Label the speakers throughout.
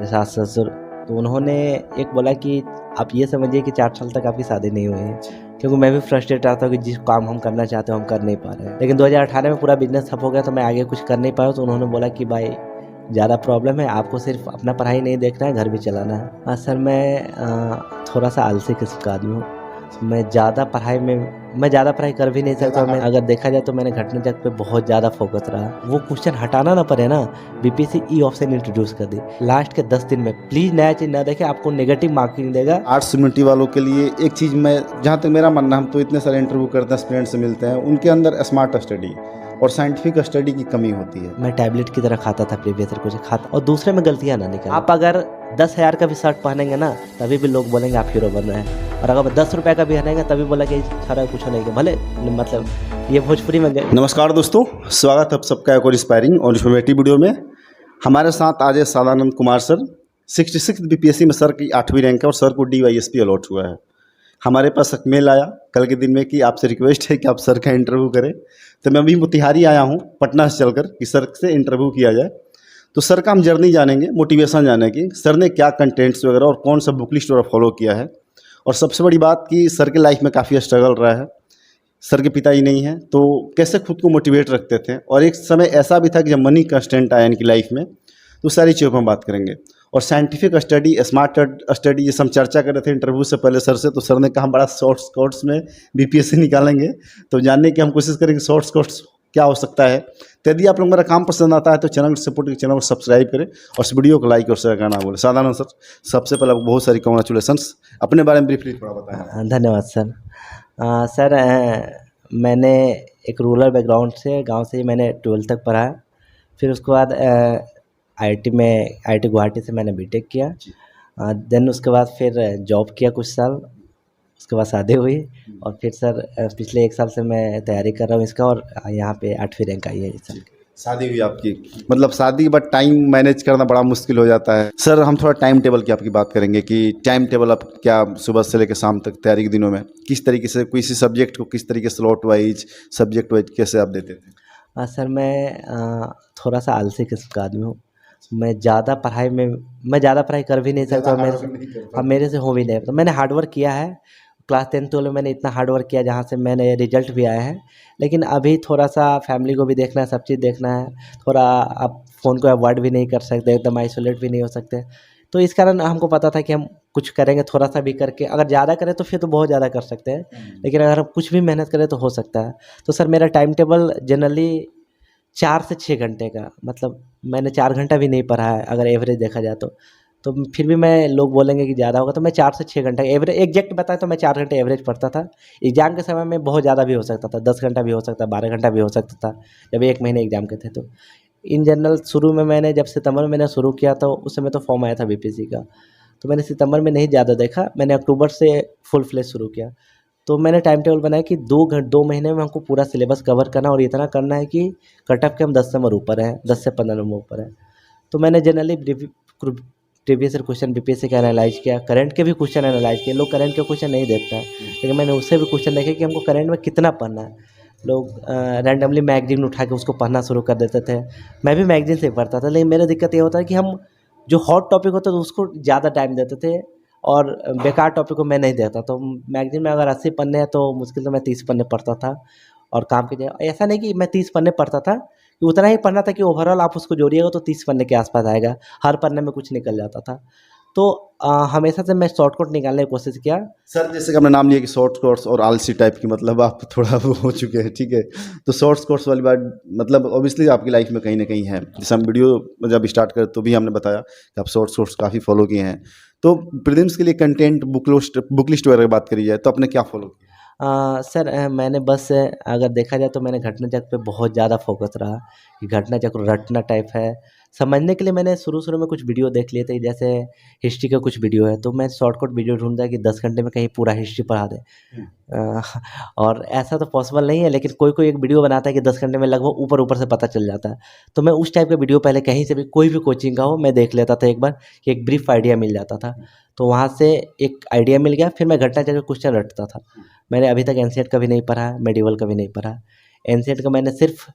Speaker 1: मेरे सास ससुर। तो उन्होंने एक बोला कि आप ये समझिए कि 4 साल तक आपकी शादी नहीं हुई है, क्योंकि मैं भी फ्रस्ट्रेट रहा था कि जिस काम हम करना चाहते हो हम कर नहीं पा रहे हैं। लेकिन 2018 में पूरा बिज़नेस ठप हो गया, तो मैं आगे कुछ कर नहीं पाया। तो उन्होंने बोला कि भाई ज़्यादा प्रॉब्लम है, आपको सिर्फ अपना पढ़ाई नहीं देखना है, घर भी चलाना है। हाँ सर, मैं थोड़ा-सा आलसी किस्म का आदमी हूँ। मैं ज़्यादा पढ़ाई कर भी नहीं सकता। मैं अगर देखा जाए तो मैंने घटना चक्र पे बहुत ज़्यादा फोकस रहा। वो क्वेश्चन हटाना ना पड़े ना, बीपीएससी ई ऑप्शन इंट्रोड्यूस कर दी। लास्ट के 10 दिन में प्लीज़ नया चीज़ ना देखें, आपको नेगेटिव मार्किंग देगा।
Speaker 2: आर्ट्स कम्युनिटी वालों के लिए एक चीज़, मैं जहाँ तक मेरा मानना, हम तो इतने सारे इंटरव्यू करते हैं, स्टूडेंट से मिलते हैं, उनके अंदर स्मार्ट स्टडी और साइंटिफिक स्टडी की कमी होती है।
Speaker 1: मैं टैबलेट की तरह खाता था प्रीवियस ईयर कुछ खाता, और दूसरे में गलतियाँ ना निकालें। आप अगर 10,000 का भी शर्ट पहनेंगे ना, तभी भी लोग बोलेंगे आप हीरो बन रहे हैं, और अगर 10 रुपये का भी पहनेंगे तभी बोलेंगे सारा कुछ नहीं है। भले मतलब ये भोजपुरी में
Speaker 2: नमस्कार दोस्तों, स्वागत है आप सबका एक और इंस्पायरिंग और इन्फॉर्मेटिव वीडियो में। हमारे साथ आज है सदानंद कुमार सर। 66 बीपीएससी में सर की 8वीं रैंक है और सर को डीवाईएसपी अलॉट हुआ है। हमारे पास एक मेल आया कल के दिन में कि आपसे रिक्वेस्ट है कि आप सर का इंटरव्यू करें। तो मैं अभी मोतिहारी आया हूँ पटना से चलकर कि सर से इंटरव्यू किया जाए। तो सर का हम जर्नी जानेंगे, मोटिवेशन जाने की, सर ने क्या कंटेंट्स वगैरह और कौन सा बुक लिस्ट वगैरह फॉलो किया है। और सबसे बड़ी बात कि सर के लाइफ में काफ़ी स्ट्रगल रहा है। सर के पिता ही नहीं हैं, तो कैसे खुद को मोटिवेट रखते थे। और एक समय ऐसा भी था कि जब मनी कंस्टेंट आया इनकी लाइफ में, तो सारी चीज़ों पर हम बात करेंगे। और साइंटिफिक स्टडी, स्मार्ट स्टडी, जैसे हम चर्चा कर रहे थे इंटरव्यू से पहले सर से, तो सर ने कहा हम बड़ा शॉर्ट्स में बीपीएससी निकालेंगे। तो जानने की हम कोशिश करेंगे शॉर्ट्स क्या हो सकता है। तो यदि आप लोग मेरा काम पसंद आता है तो चैनल को सपोर्ट करें, चैनल को सब्सक्राइब करें और इस वीडियो को लाइक और शेयर करना बोले। साधारण सर, सबसे पहले आपको बहुत सारी कॉन्ग्रेचुलेसन्स। अपने बारे में ब्रीफली थोड़ा बताएं।
Speaker 1: धन्यवाद सर। सर मैंने एक रूरल बैकग्राउंड से, गांव से ही मैंने 12th तक पढ़ा है। फिर उसके बाद आईआईटी गुवाहाटी से मैंने बीटेक किया। देन उसके बाद फिर जॉब किया कुछ साल, उसके बाद शादी हुई। और फिर सर पिछले 1 साल से मैं तैयारी कर रहा हूँ इसका, और यहाँ पे 8वीं रैंक आई है इस साल की।
Speaker 2: शादी हुई आपकी, मतलब शादी के बाद टाइम मैनेज करना बड़ा मुश्किल हो जाता है। सर हम थोड़ा टाइम टेबल की आपकी बात करेंगे कि टाइम टेबल आप क्या सुबह से लेकर शाम तक तैयारी के दिनों में किस तरीके से, किसी सब्जेक्ट को किस तरीके से स्लॉट वाइज, सब्जेक्ट वाइज कैसे आप देते थे?
Speaker 1: सर मैं थोड़ा सा आलसी किस्म का आदमी हूँ। मैं ज़्यादा पढ़ाई कर भी नहीं सकता, मेरे से हो भी नहीं। तो मैंने हार्डवर्क किया है। क्लास 10 12 में मैंने इतना हार्डवर्क किया जहाँ से मैंने रिजल्ट भी आया है। लेकिन अभी थोड़ा सा फैमिली को भी देखना है, सब चीज़ देखना है। थोड़ा आप फ़ोन को अवॉइड भी नहीं कर सकते, एकदम आइसोलेट भी नहीं हो सकते। तो इस कारण हमको पता था कि हम कुछ करेंगे थोड़ा सा भी करके। अगर ज़्यादा करें तो फिर तो बहुत ज़्यादा कर सकते हैं, लेकिन अगर हम कुछ भी मेहनत करें तो हो सकता है। तो सर मेरा टाइम टेबल जनरली 4 से 6 घंटे का, मतलब मैंने 4 घंटा भी नहीं पढ़ा है अगर एवरेज देखा जाए तो फिर भी मैं, लोग बोलेंगे कि ज़्यादा होगा, तो मैं 4 से 6 घंटा एवरेज, एग्जैक्ट बताएं तो मैं 4 घंटे एवरेज पढ़ता था। एग्ज़ाम के समय में बहुत ज़्यादा भी हो सकता था, 10 घंटा भी हो सकता, 12 घंटा भी हो सकता था, जब 1 महीने एग्ज़ाम के थे। तो इन जनरल शुरू में मैंने जब सितंबर में मैंने शुरू किया तो उस समय तो फॉर्म आया था बीपीएससी का, तो मैंने सितंबर में नहीं ज़्यादा देखा, मैंने अक्टूबर से फुल फ्लेज शुरू किया। तो मैंने टाइम टेबल बनाया कि 2 महीने में हमको पूरा सिलेबस कवर करना, और इतना करना है कि कट ऑफ के हम 10 नंबर ऊपर हैं, 10 से 15 नंबर ऊपर हैं। तो मैंने generally previous year question BPSC का एनालाइज किया, करंट के भी क्वेश्चन एनालाइज किए। लोग करंट के क्वेश्चन नहीं देखता है, लेकिन मैंने उससे भी क्वेश्चन देखे कि हमको करंट में कितना पढ़ना है। लोग रैंडमली मैगजीन उठा के उसको पढ़ना शुरू कर देते थे। मैं भी मैगजीन से ही पढ़ता था, लेकिन मेरा दिक्कत ये होता है कि हम जो हॉट टॉपिक होता है तो उसको ज़्यादा टाइम देते थे, और बेकार टॉपिक को मैं नहीं देता। तो मैगजीन में अगर 80 पन्ने हैं तो मुश्किल से मैं 30 पन्ने पढ़ता था। और काम की जगह ऐसा नहीं कि मैं 30 पन्ने पढ़ता था, कि उतना ही पढ़ना था कि ओवरऑल आप उसको जोड़िएगा तो 30 पन्ने के आसपास आएगा, हर पन्ने में कुछ निकल जाता था। तो हमेशा से मैं शॉर्टकट निकालने की कोशिश किया।
Speaker 2: सर जैसे कि आपने नाम लिया कि शॉर्ट कोर्स और आलसी टाइप की, मतलब आप थोड़ा वो हो चुके हैं, ठीक है। तो शॉर्ट्स कोर्स वाली बात मतलब ऑब्वियसली आपकी लाइफ में कहीं ना कहीं है। जैसे हम वीडियो जब स्टार्ट करें तो भी हमने बताया कि आप शॉर्ट्स कोर्स काफ़ी फॉलो किए हैं। तो प्रीलिम्स के लिए कंटेंट, बुक लिस्ट वगैरह की बात करी जाए तो आपने क्या फॉलो किया?
Speaker 1: सर मैंने बस अगर देखा जाए तो मैंने घटना चक्र पे बहुत ज़्यादा फोकस रहा कि घटना चक्र रटना टाइप है। समझने के लिए मैंने शुरू में कुछ वीडियो देख लिए थे, जैसे हिस्ट्री का कुछ वीडियो है, तो मैं शॉर्टकट वीडियो ढूंढता कि 10 घंटे में कहीं पूरा हिस्ट्री पढ़ा दे। और ऐसा तो पॉसिबल नहीं है, लेकिन कोई एक वीडियो बनाता है कि 10 घंटे में लगभग ऊपर से पता चल जाता है। तो मैं उस टाइप का वीडियो पहले कहीं से भी, कोई भी कोचिंग का हो, मैं देख लेता था एक बार, कि एक ब्रीफ आइडिया मिल जाता था। तो वहाँ से एक आइडिया मिल गया, फिर मैं घटना चक्र क्वेश्चन रटता था। मैंने अभी तक एनसीईआरटी का भी नहीं पढ़ा, मेडिवल का भी नहीं पढ़ा। एनसीईआरटी का मैंने सिर्फ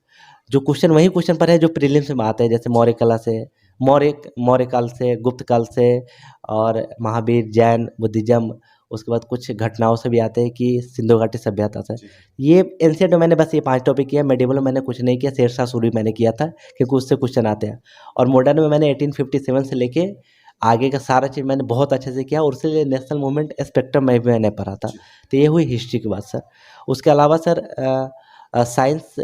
Speaker 1: जो क्वेश्चन, वही क्वेश्चन पढ़े जो प्रीलिम्स में आते हैं, जैसे मौर्य कला से, मौर्य मौर्य काल से, गुप्त काल से, और महावीर, जैन, बुद्धिज्म, उसके बाद कुछ घटनाओं से भी आते हैं कि सिंधु घाटी सभ्यता से। ये एंशिएंट में मैंने बस ये 5 टॉपिक किया, मेडिवल में मैंने कुछ नहीं किया, शेरशाह सूरी मैंने किया था क्योंकि उससे क्वेश्चन आते हैं। और मॉडर्न में मैंने 1857 से लेके आगे का सारा चीज़ मैंने बहुत अच्छे से किया, और उसके लिए नेशनल मूवमेंट स्पेक्ट्रम में भी मैंने पढ़ा था। तो ये हुई हिस्ट्री की बात सर। उसके अलावा सर साइंस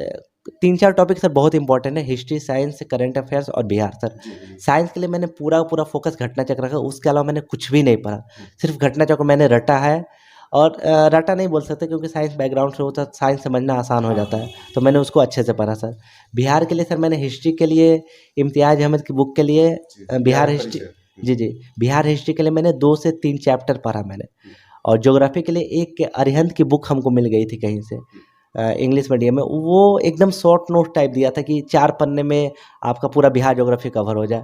Speaker 1: 3-4 टॉपिक सर बहुत इंपॉर्टेंट है, हिस्ट्री, साइंस, करंट अफेयर्स और बिहार सर। साइंस के लिए मैंने पूरा पूरा फोकस घटना चक्र रखा, उसके अलावा मैंने कुछ भी नहीं पढ़ा, सिर्फ घटना चक्र मैंने रटा है। और रटा नहीं बोल सकते क्योंकि साइंस बैकग्राउंड से होता, साइंस समझना आसान हो जाता है, तो मैंने उसको अच्छे से पढ़ा सर। बिहार के लिए सर मैंने हिस्ट्री के लिए इम्तियाज़ अहमद की बुक के लिए बिहार हिस्ट्री, जी जी, बिहार हिस्ट्री के लिए मैंने 2 से 3 चैप्टर पढ़ा मैंने। और ज्योग्राफी के लिए एक अरिहंत की बुक हमको मिल गई थी कहीं से, इंग्लिश मीडियम में, वो एकदम शॉर्ट नोट टाइप दिया था कि 4 पन्ने में आपका पूरा बिहार ज्योग्राफी कवर हो जाए।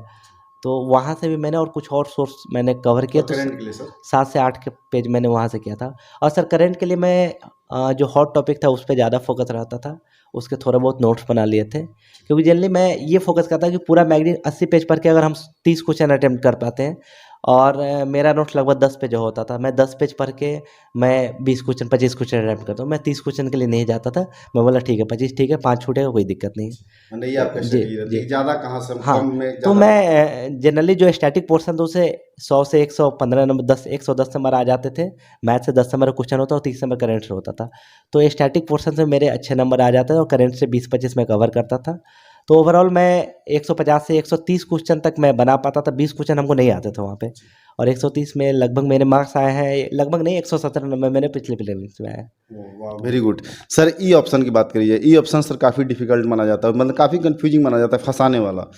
Speaker 1: तो वहाँ से भी मैंने और कुछ और सोर्स मैंने कवर किया, तो
Speaker 2: करंट के लिए सर
Speaker 1: 7 से 8 के पेज मैंने वहाँ से किया था। और सर करंट के लिए मैं जो हॉट टॉपिक था उस पे ज़्यादा फोकस रहता था, उसके थोड़े बहुत नोट्स बना लिए थे, क्योंकि जनरली मैं ये फोकस करता कि पूरा मैगज़ीन 80 पेज पढ़ के अगर हम 30 क्वेश्चन अटेम्प्ट कर पाते हैं, और मेरा नोट्स लगभग 10 पेज होता था, मैं 10 पेज पढ़ के मैं 20 क्वेश्चन 25 क्वेश्चन अटेम्प्ट करता हूँ, मैं 30 क्वेश्चन के लिए नहीं जाता था। मैं बोला ठीक है 25 ठीक है, 5 छूटेगा कोई दिक्कत नहीं है।
Speaker 2: मतलब ये आपका
Speaker 1: जी
Speaker 2: स्ट्रेटजी रहती है
Speaker 1: जी
Speaker 2: कि ज़्यादा कहाँ से
Speaker 1: हाँ,
Speaker 2: कम में
Speaker 1: तो
Speaker 2: ज़्यादा।
Speaker 1: मैं जनरली जो स्टैटिक पोर्शन था उसे 100 से 115 नंबर, 110 नंबर आ जाते थे। मैथ से 10 नंबर क्वेश्चन होता और 30 नंबर करंट से होता था, तो स्टैटिक पोर्शन से मेरे अच्छे नंबर आ जाते थे और करंट से 20-25 में कवर करता था। तो ओवरऑल मैं 150 से 130 क्वेश्चन तक मैं बना पाता था, 20 क्वेश्चन हमको नहीं आते थे वहाँ पे, और 130 में लगभग मेरे मार्क्स आए हैं, लगभग नहीं 117 नंबर मेरे पिछले प्रीलिम्स में आए हैं।
Speaker 2: वाह very good sir. E option की बात करिए, ई ऑप्शन सर काफ़ी डिफिकल्ट माना जाता है, मतलब काफ़ी कंफ्यूजिंग माना जाता है, फंसाने वाला।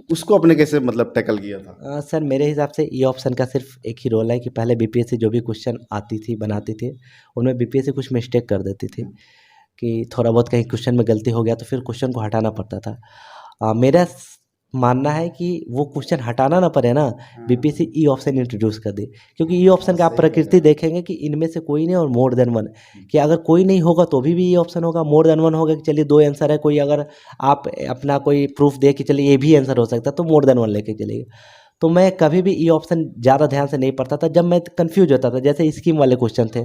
Speaker 2: उसको आपने कैसे मतलब टैकल किया था?
Speaker 1: सर मेरे हिसाब से ई ऑप्शन का सिर्फ एक ही रोल है कि पहले बीपीएससी जो भी क्वेश्चन आती थी बनाती थी, उनमें बीपीएससी कुछ मिस्टेक कर देती थी कि थोड़ा बहुत कहीं क्वेश्चन में गलती हो गया तो फिर क्वेश्चन को हटाना पड़ता था। मेरा मानना है कि वो क्वेश्चन हटाना ना पड़े ना, बीपीएससी ई ऑप्शन इंट्रोड्यूस कर दे, क्योंकि ई ऑप्शन का आप प्रकृति देखेंगे कि इनमें से कोई नहीं और मोर देन वन, कि अगर कोई नहीं होगा तो भी ई ऑप्शन होगा, मोर देन वन होगा कि चलिए 2 आंसर है, कोई अगर आप अपना कोई प्रूफ दे कि चलिए ये भी आंसर हो सकता है तो मोर देन वन लेके चलिए। तो मैं कभी भी ई ऑप्शन ज़्यादा ध्यान से नहीं पढ़ता था, जब मैं कन्फ्यूज होता था, जैसे स्कीम वाले क्वेश्चन थे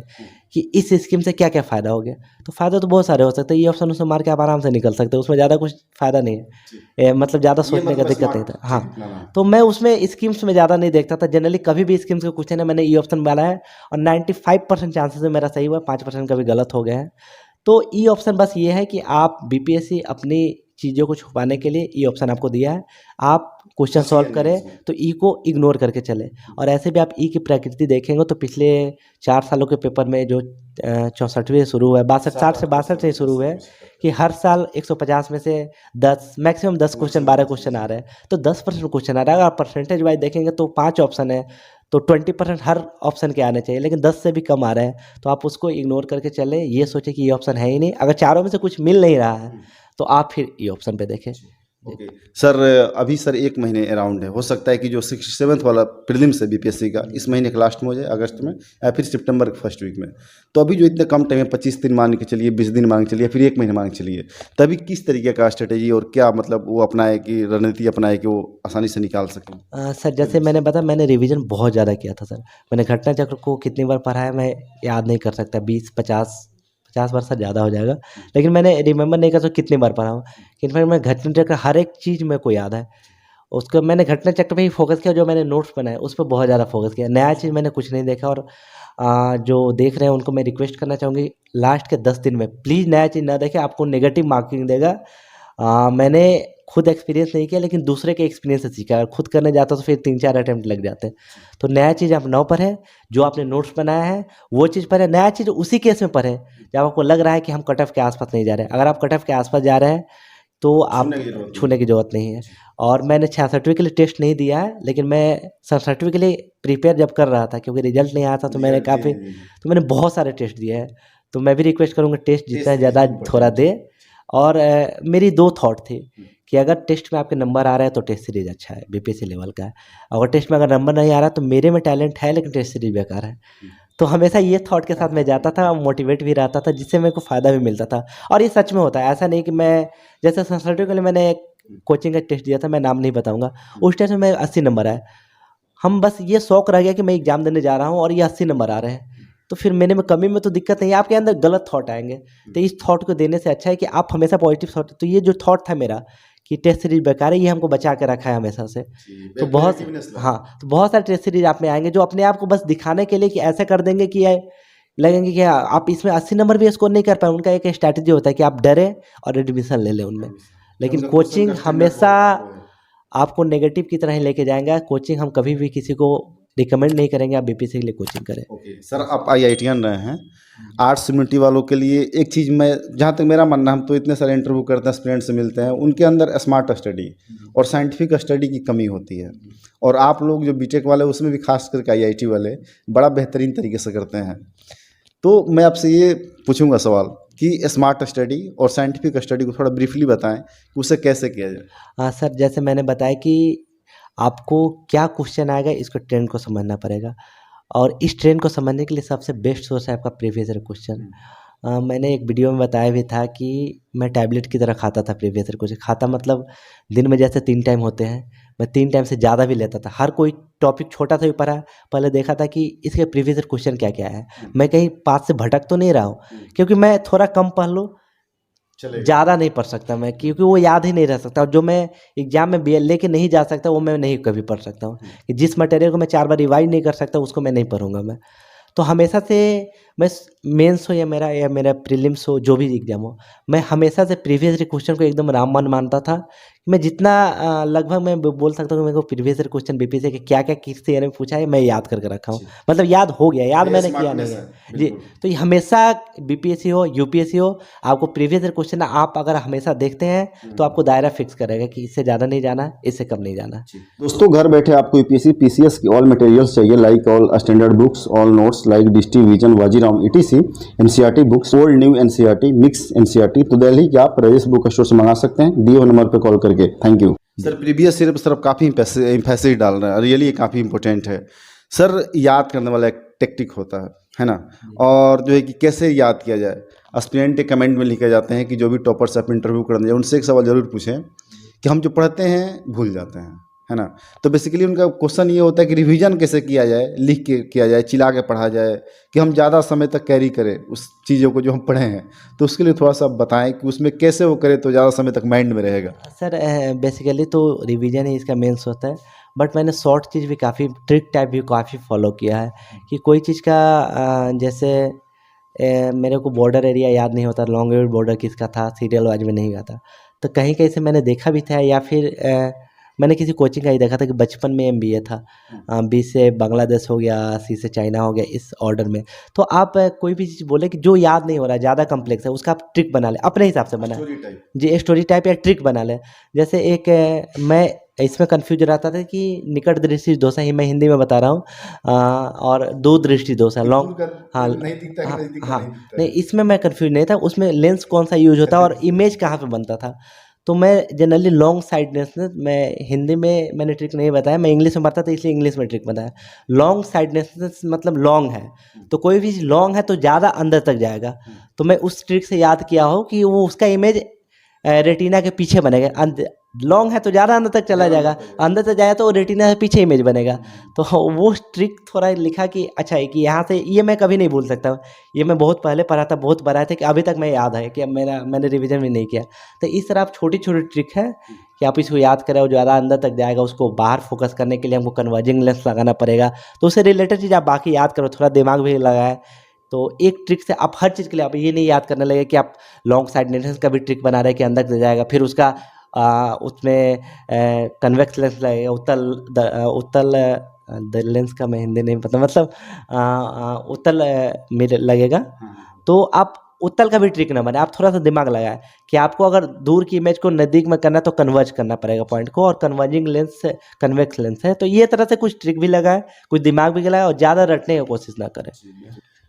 Speaker 1: कि इस स्कीम से क्या क्या फ़ायदा हो गया, तो फ़ायदा तो बहुत सारे हो सकते हैं, ई ऑप्शन उसमें मार के आप आराम से निकल सकते हो, उसमें ज़्यादा कुछ फ़ायदा नहीं है, मतलब ज़्यादा
Speaker 2: ये
Speaker 1: सोचने का
Speaker 2: मतलब
Speaker 1: दिक्कत नहीं
Speaker 2: स्मार्ट
Speaker 1: था। हाँ,
Speaker 2: हाँ
Speaker 1: तो मैं उसमें स्कीम्स में ज़्यादा नहीं देखता था, जनरली कभी भी स्कीम्स के क्वेश्चन है मैंने ई ऑप्शन डाला है, और 95% चांसेस है मेरा सही हुआ, 5% कभी गलत हो गया है। तो ई ऑप्शन बस ये है कि आप बीपीएससी अपनी चीज़ों को छुपाने के लिए ई ऑप्शन आपको दिया है, आप क्वेश्चन सॉल्व करें तो ई को इग्नोर करके चले। और ऐसे भी आप ई की प्रकृति देखेंगे तो पिछले 4 सालों के पेपर में जो 64वें शुरू हुआ है, 62 60 से 62 से शुरू हुआ है कि हर साल 150 में से 10 मैक्सिमम 10 क्वेश्चन 12 क्वेश्चन आ रहे हैं, तो 10% क्वेश्चन आ रहा है। अगर आप परसेंटेज वाइज देखेंगे तो 5 ऑप्शन है, तो 20% हर ऑप्शन के आने चाहिए, लेकिन 10 से भी कम आ रहे हैं, तो आप उसको इग्नोर करके चलें, ये सोचें कि ये ऑप्शन है ही नहीं। अगर चारों में से कुछ मिल नहीं रहा है तो आप फिर ई ऑप्शन पे देखें।
Speaker 2: ओके सर, अभी सर 1 महीने अराउंड है, हो सकता है कि जो 67th वाला प्रीलिम्स है बीपीएससी का इस महीने के लास्ट में हो जाए, अगस्त में या फिर सितंबर के फर्स्ट वीक में। तो अभी जो इतने कम टाइम है, 25 दिन मान के चलिए, 20 दिन मान के चलिए, फिर 1 महीने मान के चलिए, तभी किस तरीके का स्ट्रेटेजी और क्या मतलब वो अपनाए कि रणनीति अपनाए कि वो आसानी से निकाल सकें?
Speaker 1: सर जैसे मैंने बताया, मैंने रिवीजन बहुत ज़्यादा किया था सर। मैंने घटना चक्र को कितनी बार पढ़ा है मैं याद नहीं कर सकता, 20 50 बार सर ज़्यादा हो जाएगा, लेकिन मैंने रिमेंबर नहीं कर सकता कितनी बार पढ़ा हूँ। इनफैक्ट मैं घटना चक्र हर एक चीज़ मेरे को याद है, उसको मैंने घटना चक्र पे ही फोकस किया, जो मैंने नोट्स बनाए उस पर बहुत ज़्यादा फोकस किया, नया चीज़ मैंने कुछ नहीं देखा। और जो देख रहे हैं उनको मैं रिक्वेस्ट करना चाहूँगी, लास्ट के 10 दिन में प्लीज़ नया चीज़ ना देखें, आपको नेगेटिव मार्किंग देगा। मैंने खुद एक्सपीरियंस नहीं किया, लेकिन दूसरे के एक्सपीरियंस से सीखा, अगर खुद करने जाता तो फिर 3-4 अटेम्प्ट लग जाते। तो नया चीज़ आप ना पढ़ें, जो आपने नोट्स बनाया है वो चीज़ पढ़ें, नया चीज़ उसी केस में पढ़ें जब आपको लग रहा है कि हम कट ऑफ के आसपास नहीं जा रहे हैं। अगर आप कट ऑफ के आसपास जा रहे हैं तो आप छूने की ज़रूरत नहीं है। और मैंने 66वीं के लिए टेस्ट नहीं दिया है, लेकिन मैं 67वीं के लिए प्रिपेयर जब कर रहा था, क्योंकि रिजल्ट नहीं आया था, तो मैंने काफ़ी तो मैंने बहुत सारे टेस्ट दिए हैं। तो मैं भी रिक्वेस्ट करूँगा टेस्ट जितना ज़्यादा थोड़ा दे। और मेरी 2 थॉट थी कि अगर टेस्ट में आपके नंबर आ रहा है तो टेस्ट सीरीज अच्छा है, बीपीएससी लेवल का है। अगर टेस्ट में अगर नंबर नहीं आ रहा तो मेरे में टैलेंट है, लेकिन टेस्ट सीरीज बेकार है। तो हमेशा ये थॉट के साथ मैं जाता था, मोटिवेट भी रहता था, जिससे मेरे को फ़ायदा भी मिलता था। और ये सच में होता है, ऐसा नहीं कि मैं जैसे संस्कृति के लिए मैंने एक कोचिंग का टेस्ट दिया था, मैं नाम नहीं बताऊंगा। उस टेस्ट में मैं 80 नंबर आए। हम बस ये शौक रह गया कि मैं एग्ज़ाम देने जा रहा हूँ और ये 80 नंबर आ रहे हैं, तो फिर मेरे में कमी में तो दिक्कत नहीं है, आपके अंदर गलत थॉट आएंगे। तो इस थॉट को देने से अच्छा है कि आप हमेशा पॉजिटिव थॉट, तो ये जो थॉट था मेरा कि टेस्ट सीरीज बेकार है, ये हमको बचा के रखा है हमेशा से। तो बहुत, हाँ, तो बहुत सारे टेस्ट सीरीज आप में आएंगे जो अपने आप को बस दिखाने के लिए कि ऐसा कर देंगे कि लगेंगे कि आप इसमें 80 नंबर भी स्कोर नहीं कर पाए। उनका एक स्ट्रैटेजी होता है कि आप डरें और एडमिशन ले लें उनमें। लेकिन कोचिंग हमेशा आपको नेगेटिव की तरह ही लेके जाएंगे। कोचिंग हम कभी भी किसी को रिकमेंड नहीं करेंगे आप बीपीएससी के लिए कोचिंग करें।
Speaker 2: सर आप IITian रहे हैं, आर्ट्स कम्युनिटी वालों के लिए एक चीज़, मैं जहाँ तक मेरा मानना, हम तो इतने सारे इंटरव्यू करते हैं, स्टूडेंट से मिलते हैं, उनके अंदर स्मार्ट स्टडी और साइंटिफिक स्टडी की कमी होती है। और आप लोग जो बीटेक वाले, उसमें भी खास करके IIT वाले बड़ा बेहतरीन तरीके से करते हैं। तो मैं आपसे ये पूछूंगा सवाल कि स्मार्ट स्टडी और साइंटिफिक स्टडी को थोड़ा ब्रीफली बताएं कि उसे कैसे किया जाए।
Speaker 1: हाँ सर, जैसे मैंने बताया कि आपको क्या क्वेश्चन आएगा, इसको ट्रेंड को समझना पड़ेगा। और इस ट्रेंड को समझने के लिए सबसे बेस्ट सोर्स है आपका प्रीवियस ईयर क्वेश्चन। मैंने एक वीडियो में बताया भी था कि मैं टैबलेट की तरह खाता था प्रीवियस ईयर क्वेश्चन। खाता मतलब दिन में जैसे 3 टाइम होते हैं, मैं 3 टाइम से ज़्यादा भी लेता था। हर कोई टॉपिक छोटा सा भी पढ़ा, पहले देखा था कि इसके प्रीवियस ईयर क्वेश्चन क्या क्या है, मैं कहीं पास से भटक तो नहीं रहा हूँ। क्योंकि मैं थोड़ा कम पढ़ लूँ, ज़्यादा नहीं पढ़ सकता मैं, क्योंकि वो याद ही नहीं रह सकता। और जो मैं एग्जाम में लेके नहीं जा सकता, वो मैं नहीं कभी पढ़ सकता हूँ। कि जिस मटेरियल को मैं 4 बार रिवाइज नहीं कर सकता, उसको मैं नहीं पढ़ूंगा मैं। तो हमेशा से मैं मेंस हो या मेरा प्रीलिम्स हो, जो भी एग्जाम हो, मैं हमेशा से प्रीवियस ईयर क्वेश्चन को एकदम रामबाण मानता था। मैं जितना लगभग मैं बोल सकता हूँ कि मेरे को प्रीवियस ईयर क्वेश्चन बीपीएससी के क्या क्या किस ईयर में पूछा है, मैं याद करके रखा हूँ। मतलब याद हो गया, याद मैंने किया नहीं है जी। तो ये हमेशा बीपीएससी हो यूपीएससी हो, आपको प्रीवियस ईयर क्वेश्चन आप अगर हमेशा देखते हैं तो आपको दायरा फिक्स करेगा कि इससे ज़्यादा नहीं जाना, इससे कम नहीं जाना।
Speaker 2: दोस्तों, घर बैठे आपको यूपीएससी पीसीएस की ऑल मटेरियल्स चाहिए, like all standard books, all notes like Drishti vision, Vajiram ETC, NCERT books, old new NCERT, mix NCERT, तो दिल्ली के आप राजेश बुक स्टोर से मंगा सकते हैं, दिए हुए नंबर पर कॉल करके। Thank you sir. Previous year पर सर आप काफ़ी एम्फेसिस डाल रहे हैं, रियली काफ़ी इंपॉर्टेंट है सर। याद करने वाला एक टेक्निक होता है ना, और जो है कि कैसे याद किया जाए। एस्पिरेंट के कमेंट में लिखे जाते हैं कि जो भी टॉपर्स आप इंटरव्यू करने जाए, उनसे एक सवाल जरूर पूछें कि हम जो पढ़ते हैं भूल जाते हैं, है ना। तो बेसिकली उनका क्वेश्चन ये होता है कि रिवीजन कैसे किया जाए, लिख के किया जाए, चिल्ला के पढ़ा जाए, कि हम ज़्यादा समय तक कैरी करें उस चीज़ों को जो हम पढ़े हैं। तो उसके लिए थोड़ा सा बताएं कि उसमें कैसे वो करें तो ज़्यादा समय तक माइंड में रहेगा।
Speaker 1: सर बेसिकली तो रिवीजन ही इसका मेन होता है, बट मैंने शॉर्ट चीज़ भी काफ़ी, ट्रिक टाइप भी काफ़ी फॉलो किया है। कि कोई चीज़ का जैसे मेरे को बॉर्डर एरिया याद नहीं होता, लॉन्ग बॉर्डर किसका था, सीरियल वाइज में नहीं आता। तो कहीं कहीं से मैंने देखा भी था, या फिर मैंने किसी कोचिंग का ही देखा था कि बचपन में MBA था, B से बांग्लादेश हो गया, C से चाइना हो गया, इस ऑर्डर में। तो आप कोई भी चीज़ बोले कि जो याद नहीं हो रहा है, ज़्यादा कम्प्लेक्स है, उसका आप ट्रिक बना ले अपने हिसाब से, बना जी, स्टोरी टाइप या ट्रिक बना ले। जैसे एक मैं इसमें कन्फ्यूज रहता था कि निकट दृष्टि दोषा ही मैं हिंदी में बता रहा हूँ, और दूर दृष्टि दोषा लॉन्ग, हाँ हाँ, नहीं इसमें मैं कन्फ्यूज नहीं था, उसमें लेंस कौन सा यूज होता है और इमेज कहाँ पे बनता था। तो मैं जनरली लॉन्ग साइडनेस, मैं हिंदी में मैंने ट्रिक नहीं बताया, मैं इंग्लिश में बताया था इसलिए इंग्लिश में ट्रिक बताया। लॉन्ग साइडनेस मतलब लॉन्ग है, तो कोई भी लॉन्ग है तो ज़्यादा अंदर तक जाएगा। तो मैं उस ट्रिक से याद किया हो कि वो उसका इमेज रेटिना के पीछे बनेगा। लॉन्ग है तो ज़्यादा अंदर तक चला जाएगा, अंदर तक जाएगा तो वो रेटिना से पीछे इमेज बनेगा। तो वो ट्रिक थोड़ा लिखा कि अच्छा है कि यहाँ से, ये मैं कभी नहीं भूल सकता। ये मैं बहुत पहले पढ़ा था, बहुत पढ़ा था कि अभी तक मैं याद है कि मैंने रिवीजन भी नहीं किया। तो इस तरह आप छोटी छोटी ट्रिक है कि आप इसको याद करें और ज़्यादा अंदर तक जाएगा। उसको बाहर फोकस करने के लिए हमको कन्वर्जिंग लेंस लगाना पड़ेगा, तो उससे रिलेटेड चीज़ आप बाकी याद करो, थोड़ा दिमाग भी लगाए। तो एक ट्रिक से आप हर चीज़ के लिए आप ये नहीं याद करने लगे कि आप लॉन्ग साइडनेस का भी ट्रिक बना रहे हैं कि अंदर तक जाएगा, फिर उसका उसमें कन्वेक्स लेंस लगेगा, उत्तल लेंस का मैं हिंदी नहीं पता, मतलब उत्तल मिरर लगेगा। तो आप उत्तल का भी ट्रिक ना बने, आप थोड़ा सा दिमाग लगाए कि आपको अगर दूर की इमेज को नज़दीक में करना है तो कन्वर्ज करना पड़ेगा पॉइंट को, और कन्वर्जिंग लेंस कन्वेक्स लेंस है। तो ये तरह से कुछ ट्रिक भी लगाए, कुछ दिमाग भी लगाए, और ज़्यादा रटने की कोशिश ना करें।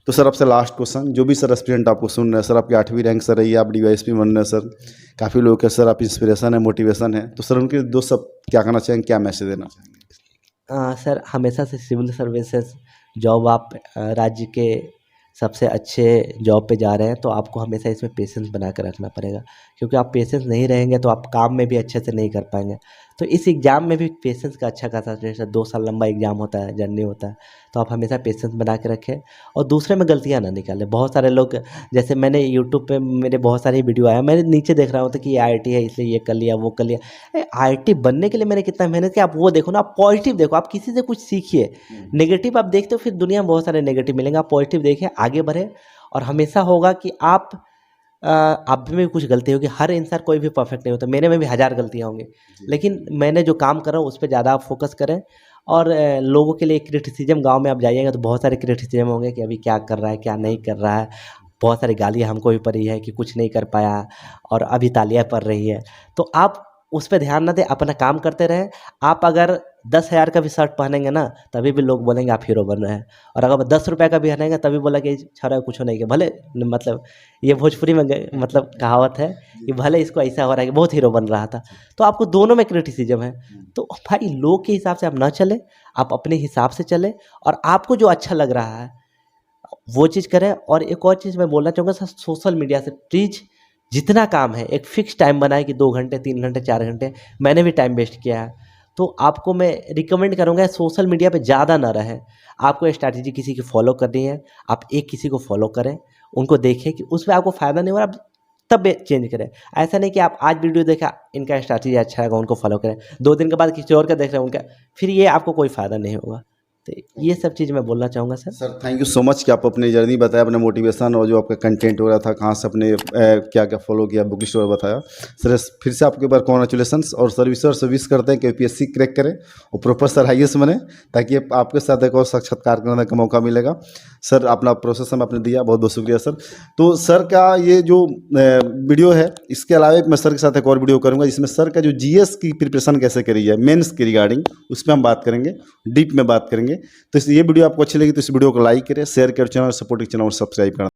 Speaker 2: तो सर आपसे लास्ट क्वेश्चन, जो भी सर एस्पिरेंट आपको सुन रहे हैं, सर आपकी 8वीं रैंक सर रही है, आप DYSP बन रहे हैं सर, काफ़ी लोग के सर आप इंस्पिरेशन है, मोटिवेशन है, तो सर उनके दोस्त सब क्या कहना चाहेंगे, क्या मैसेज देना चाहेंगे?
Speaker 1: सर हमेशा से सिविल सर्विसेज जॉब आप राज्य के सबसे अच्छे जॉब पे जा रहे हैं, तो आपको हमेशा इसमें पेशेंस बना कर रखना पड़ेगा, क्योंकि आप पेशेंस नहीं रहेंगे तो आप काम में भी अच्छे से नहीं कर पाएंगे। तो इस एग्ज़ाम में भी पेशेंस का अच्छा खासा टेस्ट है, 2 साल लंबा एग्ज़ाम होता है, जर्नी होता है, तो आप हमेशा पेशेंस बना के रखें और दूसरे में गलतियाँ ना निकालें। बहुत सारे लोग, जैसे मैंने यूट्यूब पे मेरे बहुत सारी वीडियो आया, मैंने नीचे देख रहा होता कि ये IIT है इसलिए ये कर लिया वो कर लिया। IIT बनने के लिए मैंने कितना मेहनत किया, आप वो देखो ना, आप पॉजिटिव देखो, आप किसी से कुछ सीखिए। नेगेटिव आप देखते हो फिर दुनिया में बहुत सारे नेगेटिव मिलेंगे, आप पॉजिटिव देखिए, आगे बढ़े और हमेशा होगा कि आप में भी कुछ गलती होगी। हर इंसान कोई भी परफेक्ट नहीं होता, मेरे में भी 1000 गलतियाँ होंगी, लेकिन मैंने जो काम कर रहा हूँ उस पे ज़्यादा आप फोकस करें। और लोगों के लिए क्रिटिसिज्म, गांव में आप जाइएगा तो बहुत सारे क्रिटिसिज्म होंगे कि अभी क्या कर रहा है क्या नहीं कर रहा है। बहुत सारी गालियाँ हमको भी पड़ी है कि कुछ नहीं कर पाया और अभी तालियाँ पड़ रही है। तो आप उस पे ध्यान ना दें, अपना काम करते रहें। आप अगर 10,000 का भी शर्ट पहनेंगे ना, तभी भी लोग बोलेंगे आप हीरो बन रहे हैं, और अगर 10 रुपये का भी पहनेंगे तभी बोला कि छौरा कुछ नहीं किया। भले मतलब ये भोजपुरी में मतलब कहावत है कि भले इसको ऐसा हो रहा है कि बहुत हीरो बन रहा था। तो आपको दोनों में क्रिटिसिज्म है, तो भाई लोग के हिसाब से आप ना चले, आप अपने हिसाब से चले और आपको जो अच्छा लग रहा है वो चीज़ करें। और एक और चीज़ मैं बोलना चाहूँगा सर, सोशल मीडिया से प्लीज़ जितना काम है एक फ़िक्स टाइम बनाए कि 2 घंटे 3 घंटे 4 घंटे। मैंने भी टाइम वेस्ट किया है, तो आपको मैं रिकमेंड करूँगा सोशल मीडिया पे ज़्यादा ना रहें। आपको स्ट्रैटेजी किसी की फॉलो करनी है, आप एक किसी को फॉलो करें, उनको देखें कि उसमें आपको फ़ायदा नहीं हो रहा, आप तब चेंज करें। ऐसा नहीं कि आप आज वीडियो देखा, इनका स्ट्रैटेजी अच्छा लगा उनको फॉलो करें, 2 दिन के बाद किसी और का देख रहे हैं उनका, फिर ये आपको कोई फ़ायदा नहीं होगा। तो ये सब चीज़ मैं बोलना चाहूँगा sir.
Speaker 2: Sir thank you so much कि आप अपनी जर्नी बताया, अपना मोटिवेशन और जो आपका कंटेंट हो रहा था, कहाँ से अपने क्या क्या फॉलो किया, बुक स्टोर बताया। सर फिर से आपके बार कॉन्ग्रेचुलेसन्स, और सर्विस विश करते हैं कि UPSC क्रैक करें और प्रॉपर सर IAS बने, ताकि आपके साथ एक और साक्षात्कार करने का मौका मिलेगा। सर अपना प्रोसेस हमें आपने दिया, बहुत बहुत शुक्रिया सर। तो सर का ये जो वीडियो है, इसके अलावा मैं सर के साथ एक और वीडियो करूँगा जिसमें सर का जो GS की प्रिपरेशन कैसे करी है मेंस के रिगार्डिंग, उस पर हम बात करेंगे, डीप में बात करेंगे। तो ये वीडियो आपको अच्छी लगी तो इस वीडियो को लाइक करें, शेयर करें, चैनल सपोर्ट चैनल और सब्सक्राइब करें।